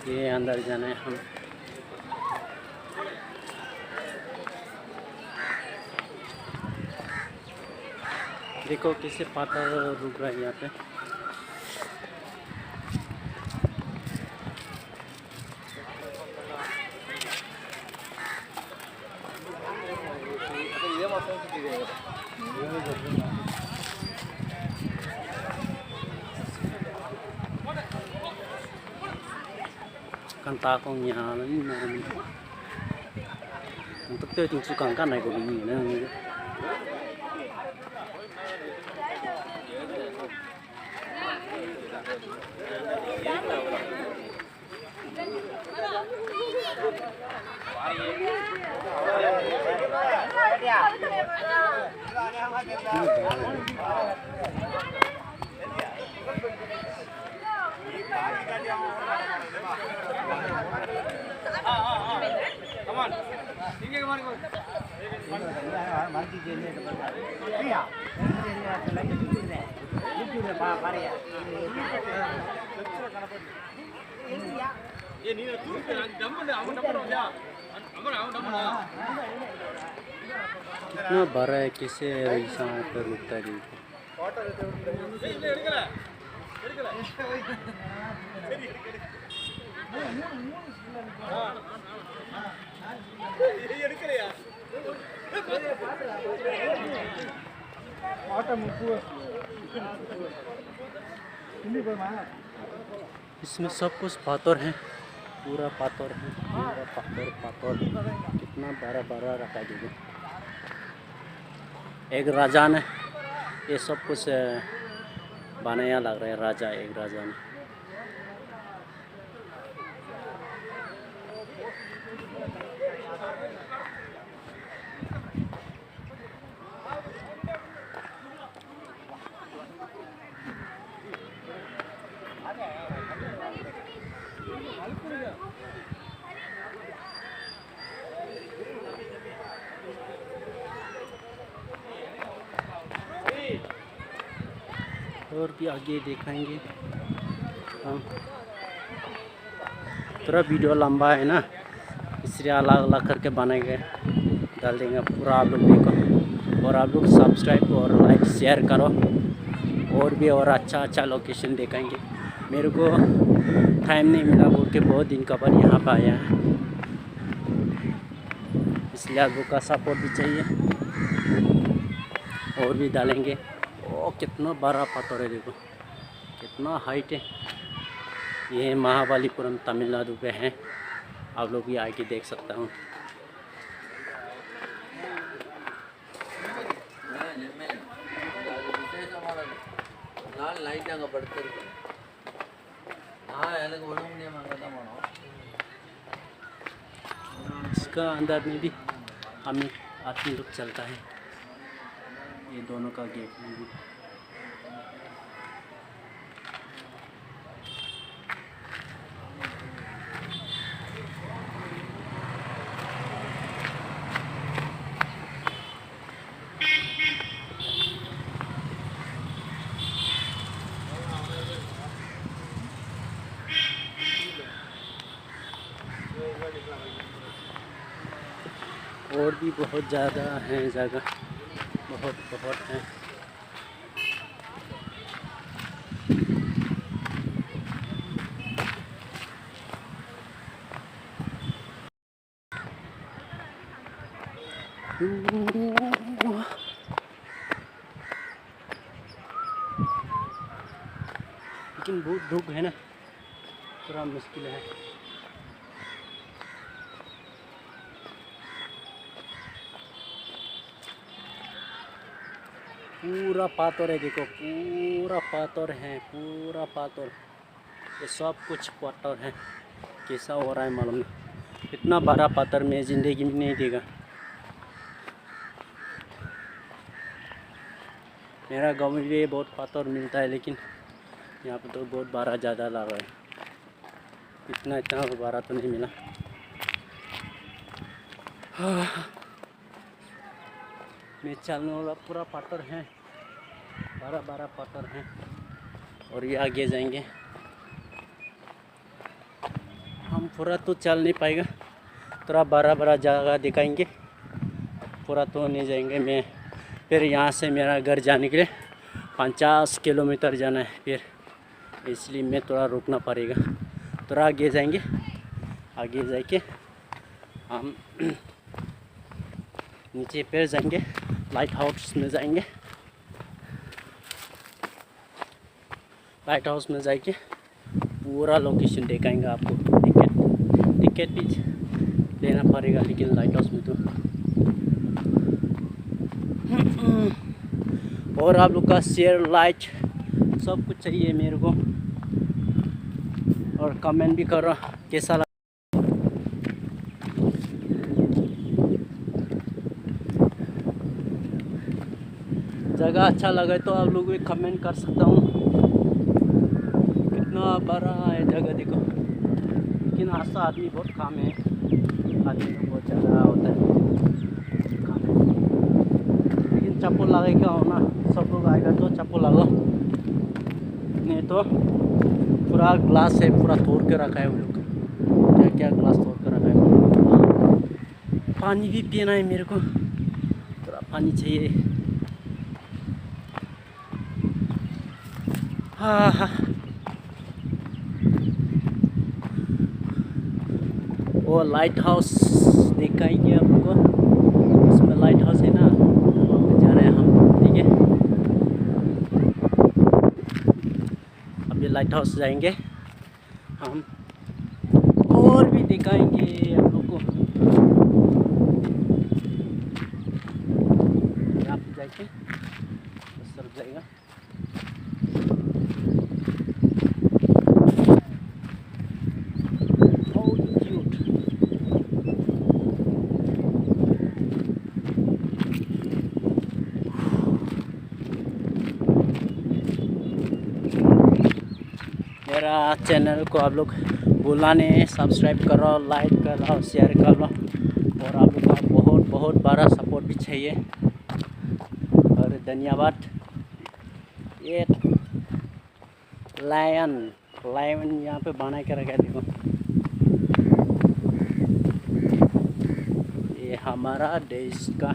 ये अंदर जाना है हम। देखो कैसे पत्थर रुक रहा है यहाँ पे। Kan takong nhà nó thực tế chúng su càng cái này của mình nữa. इतना बड़ा है किसे ऐसा पर रुकता है। इसमें सब कुछ पाथर है, पूरा पाथर है, पूरा पाथर पाथर। कितना बड़ा बड़ा रखा है। एक राजा ने ये सब कुछ बनाया लग रहा है। राजा एक राजा ने। और भी आगे दिखाएंगे हम। थोड़ा वीडियो लंबा है ना, इसलिए अलग अलग करके बनाएंगे, डाल देंगे पूरा। आप लोग देखो और आप लोग सब्सक्राइब और लाइक शेयर करो। और भी और अच्छा अच्छा लोकेशन दिखाएंगे। मेरे को टाइम नहीं मिला बोल के बहुत दिन का बाद यहाँ पर आया है, इसलिए आप लोग का सपोर्ट भी चाहिए। और भी डालेंगे। ओ कितना बड़ा पत्थर है, देखो कितना हाइट है। ये महाबलीपुरम तमिलनाडु पे है, आप लोग भी आके देख सकता हूँ। इसका अंदर में भी हमें आदमी लोग चलता है। ये दोनों का गेट में भी और भी बहुत ज़्यादा है जगह, बहुत बहुत है। लेकिन बहुत धूप है ना, थोड़ा मुश्किल है। पूरा पाथर है, देखो पूरा पाथर है, पूरा पाथर। ये सब कुछ पाथर है। कैसा हो रहा है मालूम नहीं। इतना बड़ा पत्थर मैं ज़िंदगी में नहीं देखा। मेरा गांव में भी बहुत पत्थर मिलता है, लेकिन यहाँ पर तो बहुत बड़ा ज़्यादा लगा है। इतना बड़ा तो नहीं मिला। मैं चलने वाला पूरा पत्थर है, बड़ा बड़ा पत्थर है। और ये आगे जाएंगे हम, पूरा तो चल नहीं पाएगा, थोड़ा बड़ा बड़ा जगह दिखाएंगे, पूरा तो नहीं जाएंगे। मैं फिर यहाँ से मेरा घर जाने के लिए 50 किलोमीटर जाना है फिर, इसलिए मैं थोड़ा रुकना पड़ेगा। थोड़ा आगे जाएंगे, आगे जाके हम नीचे फिर जाएंगे, लाइट हाउस में जाएंगे। लाइट हाउस में जाके पूरा लोकेशन दिखाएंगे आपको। टिकट भी लेना पड़ेगा, लेकिन लाइट हाउस में तो। और आप लोग का शेयर, लाइक सब कुछ चाहिए मेरे को, और कमेंट भी करो कैसा लगा। जगह अच्छा लगे तो आप लोग भी कमेंट कर सकता हूँ। कितना बड़ा है जगह देखो, लेकिन आज तो आदमी बहुत कम है, आदमी तो बहुत ज़्यादा होता है, लेकिन चप्पल लगेगा हो ना, सब लोग आएगा तो चप्पल लगाओ, नहीं तो पूरा ग्लास है, पूरा तोड़ के रखा है वो लोग। क्या क्या ग्लास तोड़ के रखा है। पानी भी पीना है मेरे को, थोड़ा पानी चाहिए। हाँ हाँ, वो लाइट हाउस दिखाएंगे आपको। इसमें लाइट हाउस है ना, वहाँ पे जा रहे हैं हम, ठीक है। अभी लाइट हाउस जाएंगे हम, और भी दिखाएंगे आप लोग को। यहाँ पे जाके बस सर जाएगा। मेरा चैनल को आप लोग भूलना नहीं, सब्सक्राइब करो, लाइक करो, शेयर करो, और आप लोग का बहुत बहुत बड़ा सपोर्ट भी चाहिए, और धन्यवाद। ये लायन यहाँ पे बना के रखा है, देखो ये हमारा देश का,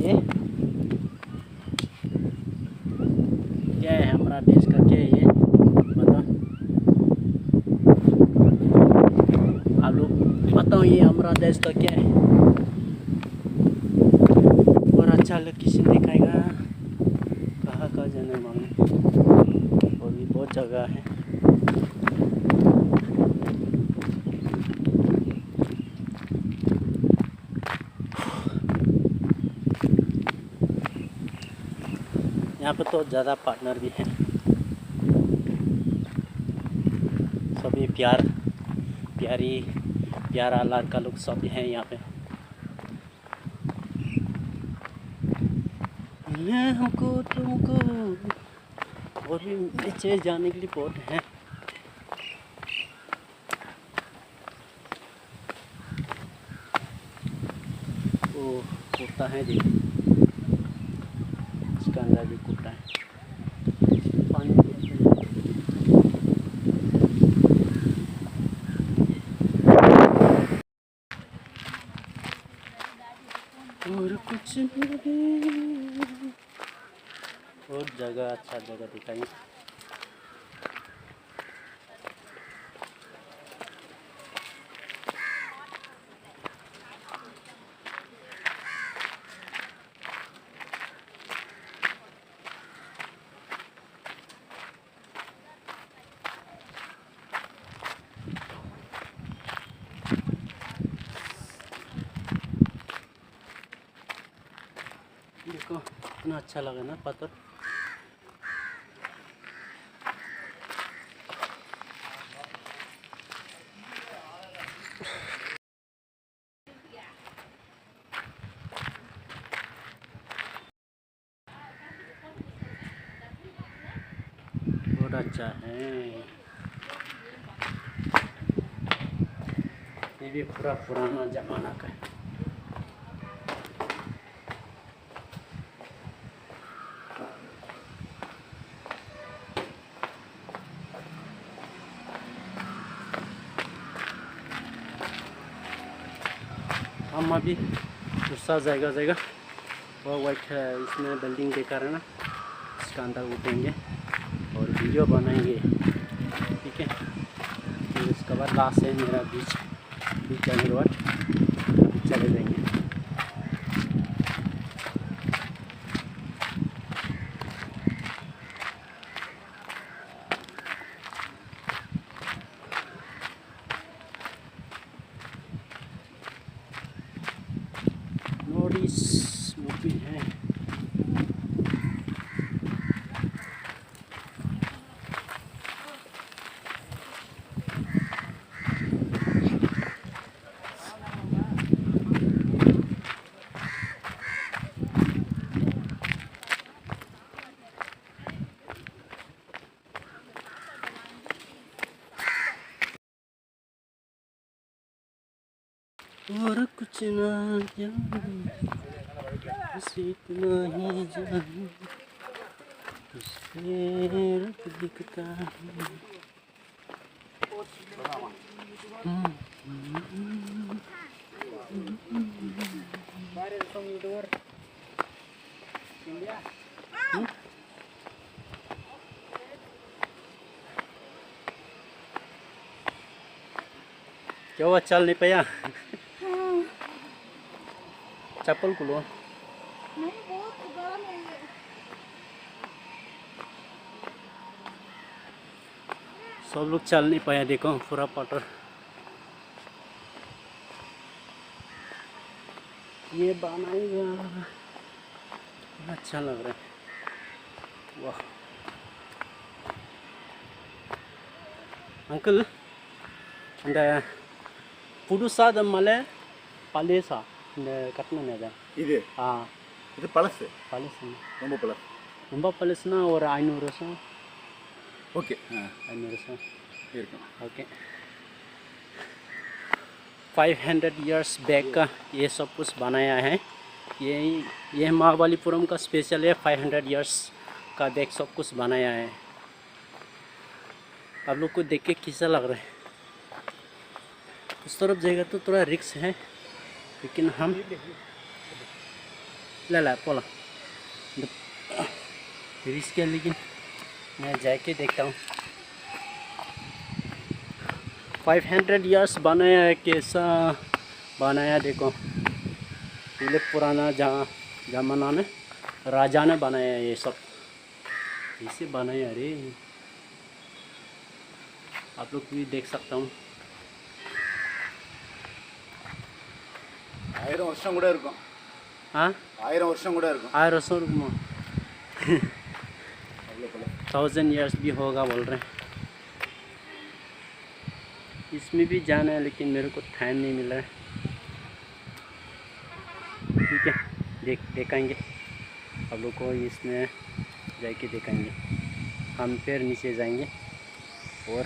ये क्या है, हमारा देश का क्या है ये बताओ आप लोग, बताओ ये हमारा देश का क्या है। और अच्छा लोकेशन दिखाएगा, कहाँ कहाँ जाने मालूम, और भी बहुत जगह है। यहाँ पे तो ज़्यादा पार्टनर भी हैं, सभी प्यारा लड़का लोग सब हैं यहाँ पे। मैं हमको तुमको, और भी नीचे जाने के लिए बहुत हैं। वो कुत्ता है जी, इसके अंदर भी कुत्ता है। पानी और कुछ नहीं, और जगह अच्छा जगह दिखाएंगे। देखो इतना अच्छा लगा ना पत्थर। ऊंचा है। ये भी पूरा पुराना जमाना का है। हम अभी दूसरा जगह वो वाइट है इसमें बिल्डिंग देखा रहे ना, इसका अंदर उठेंगे और वीडियो बनाएंगे, ठीक है। फिर उसके बाद लास्ट है मेरा बीच जाने के बाद चले जाएंगे। नोटिस मूवी है। और कुछ ना जानूं, बस इतना ही जानूं, तुझसे रब दिखता है। क्या हुआ, चल नहीं पाया? चप्पल को लो। नहीं, बहुत गर्म है ये। सब लोग चल नहीं पाया, देखो पूरा पटर। ये बनाएगा, अच्छा लग रहा है। वाह अंकल, இந்த புதுசா மலை பழசா இந்த கட்டினது இது ஆ இது பழசு பழசு ரொம்ப பழசு ரொம்ப பழசுனா ஒரு 500 வருஷம் ஓகே 500 வருஷம் இருக்கும் ओके 500 इयर्स बैक का ये सब कुछ बनाया है। ये महाबलीपुरम का स्पेशल है। 500 इयर्स का बैक सब कुछ बनाया है। आप लोग को देख के कैसा लग रहा है? उस तरफ जाएगा तो थोड़ा रिस्क है, लेकिन हम ला पोला रिस्क है, लेकिन मैं जाके देखता हूँ। 500 इयर्स बनाया है, कैसा बनाया देखो। पहले पुराना जमाना में राजा ने बनाया ये सब, इसे बनाया रे। आप लोग भी देख सकता हूँ। 1000 வருஷம் கூட இருக்கும் हाँ 1000 வருஷம் கூட இருக்கும் 1000 वर्षों में அவ்வளோ பழசு 1000 इयर्स भी होगा बोल रहे हैं। इसमें भी जाना है, लेकिन मेरे को टाइम नहीं मिल रहा है। ठीक है, देखेंगे आप लोग को, इसमें जाके देखेंगे। हम फिर नीचे जाएंगे और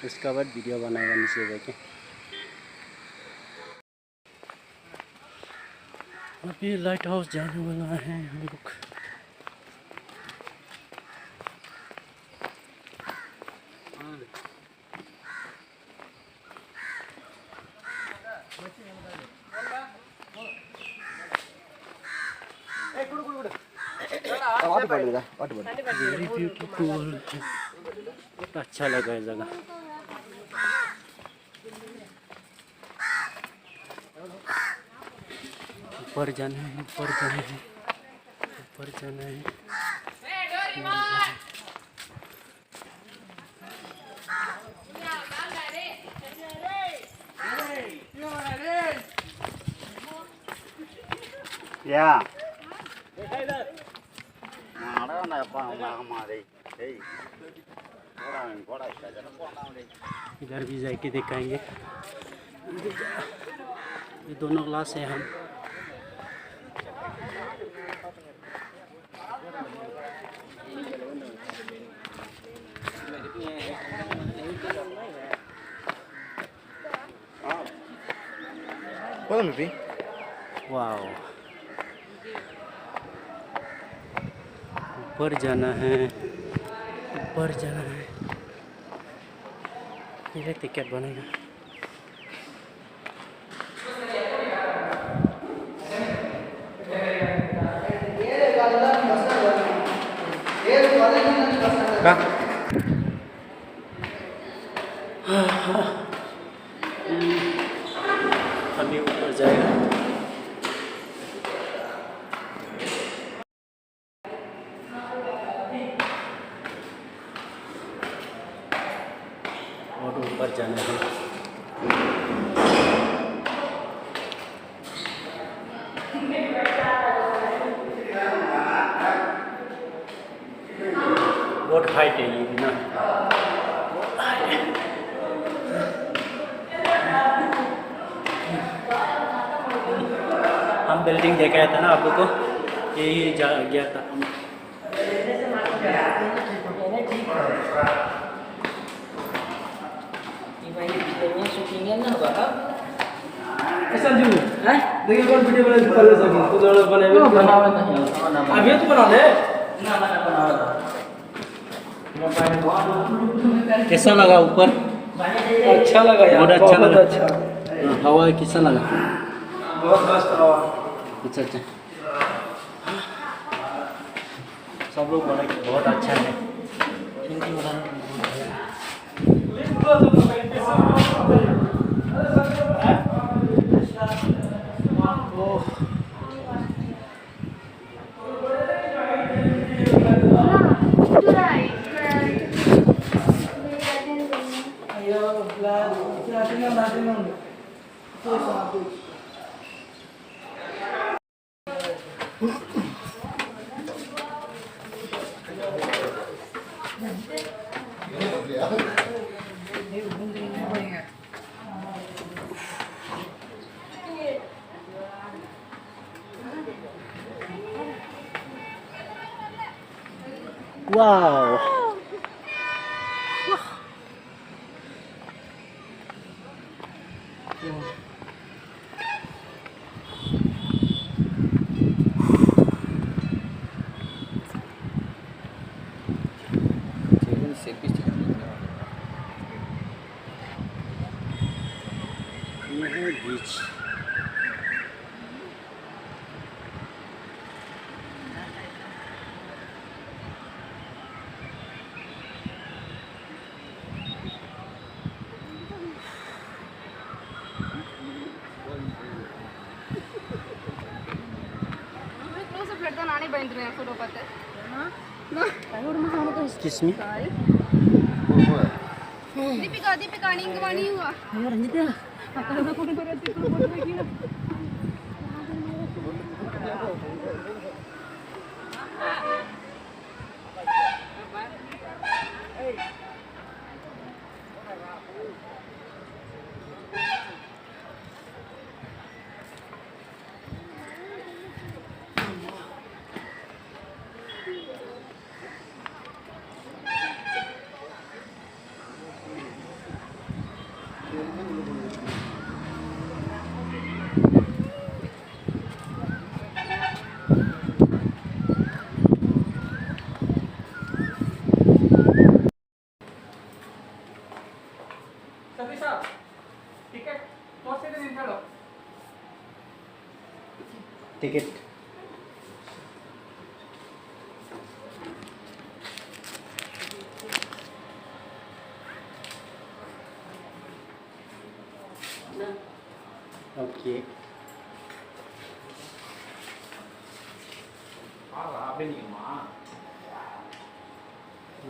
उसके बाद वीडियो बनाएगा नीचे जाके। अभी लाइट हाउस जाने वाला है हम लोग। வாட்டு பாடுதா வாட்டு பாடு वेरी ब्यूटीफुल, अच्छा लगा है जगह। ऊपर जाना है, ऊपर जाना है, ऊपर जाना है। யா அடடா பாமா டேய் டேய் போடா इधर भी जाके दिखाएंगे। ये दोनों क्लास है हम। Podem vir? वाओ, ऊपर जाना है, ऊपर जाना है। ये टिकट बनेगा। अभी ऊपर जाएगा। और ऊपर जाना है। बहुत हाइट है ये भी ना। हम बिल्डिंग देखा था ना आप लोग को, यही जा गया था हम। ऐसा क्यों है? देखिए कौन वीडियो बना कर सके तो जोड़ बनावे बनावा नहीं अभी तो बना ले कैसा लगा ऊपर? अच्छा लगा यार, बहुत अच्छा बहुत लगा। अच्छा, हवा कैसा लगा? बहुत मस्त हवा। अच्छा अच्छा, सब लोग बोला कि बहुत अच्छा है। हिंदी बोला वाओ, ये है बीच। ನಾನೇ ಬಂದ್ರೆ ಫೋಟೋ ಪತ್ತೆ किसमें? दीपिका दीपिका निंग वाणी हुआ अरे रंजित, अकल को करे तो फोटो देखी ना टिकट ओके।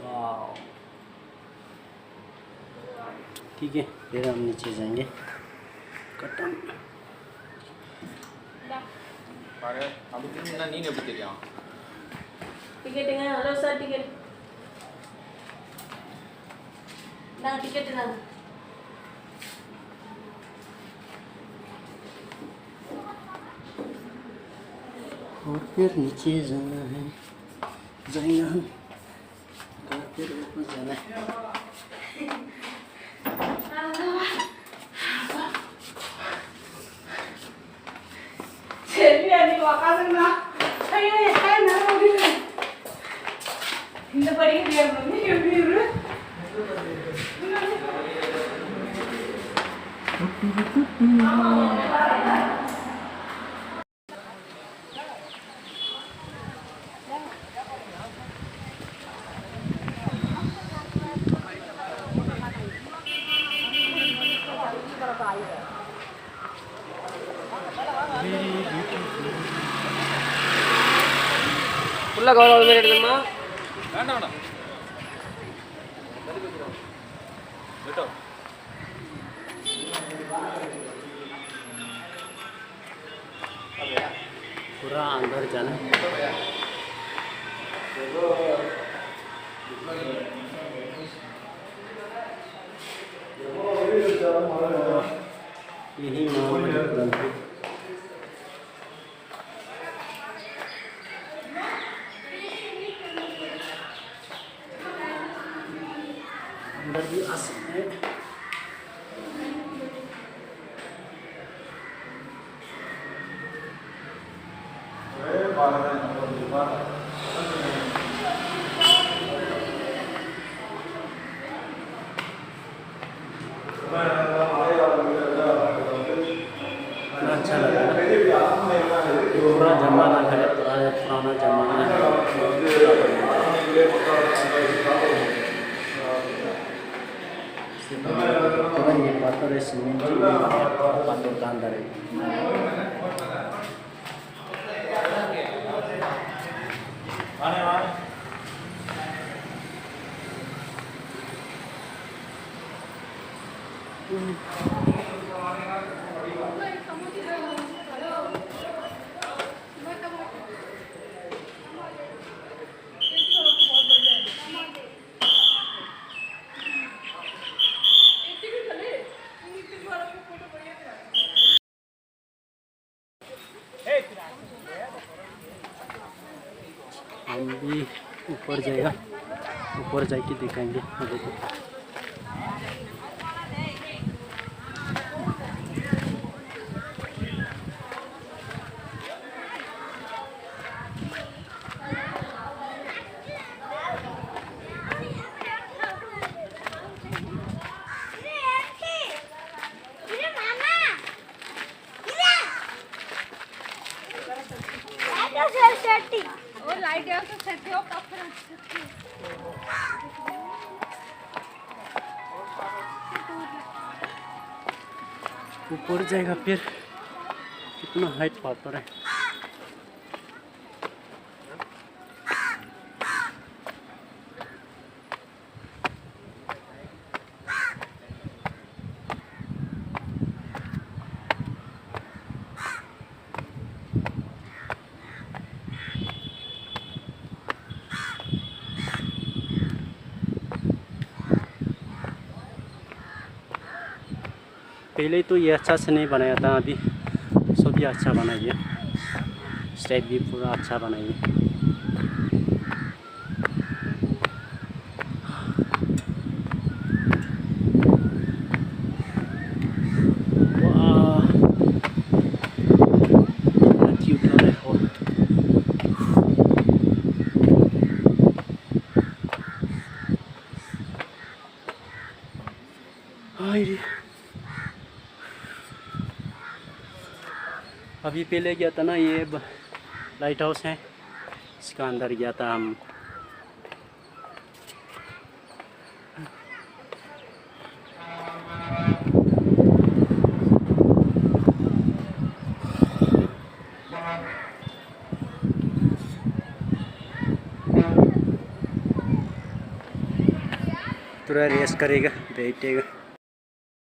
वाओ, ठीक है, फिर हम नीचे जाएंगे। कटन பாரு அப்படி திரும்பினா நீங்க எப்படி தெரியும் டிக்கெட்டுங்க ஹலோ சார் டிக்கெட் நான் டிக்கெட்டு நான் और फिर नीचे जाना है, जाएंगे हम और फिर ऊपर जाना है। இந்த படிக்க எப்படி ஃபுல்லாக கவர் ஆகுது மாதிரி எடுக்கணுமா? வேண்டாம் வேண்டாம் விட்டோ पूरा अंदर जाना है। यही मोहम्मद अंदर भी आ सकते हैं। अच्छा लगा पूरा जमाना है, पुराना जमाना है। पूरा ये पत्थर है, सीमेंट पत्थर का अंदर है। हम भी ऊपर जाएगा, ऊपर जाके दिखाएंगे अभी तो। और लाइट है तो सेट हो पत्थर ऊपर जाएगा फिर कितना हाइट पत्थर है। पहले तो ये अच्छा से नहीं बनाया था, अभी सभी अच्छा बनाइए, स्टेप भी पूरा अच्छा बनाइए। वाह, कितना क्यूट लग रहा है। हाय रे, अभी पहले गया था ना, ये लाइट हाउस है, इसका अंदर गया था हम। पूरा रेस करेगा, बैठेगा।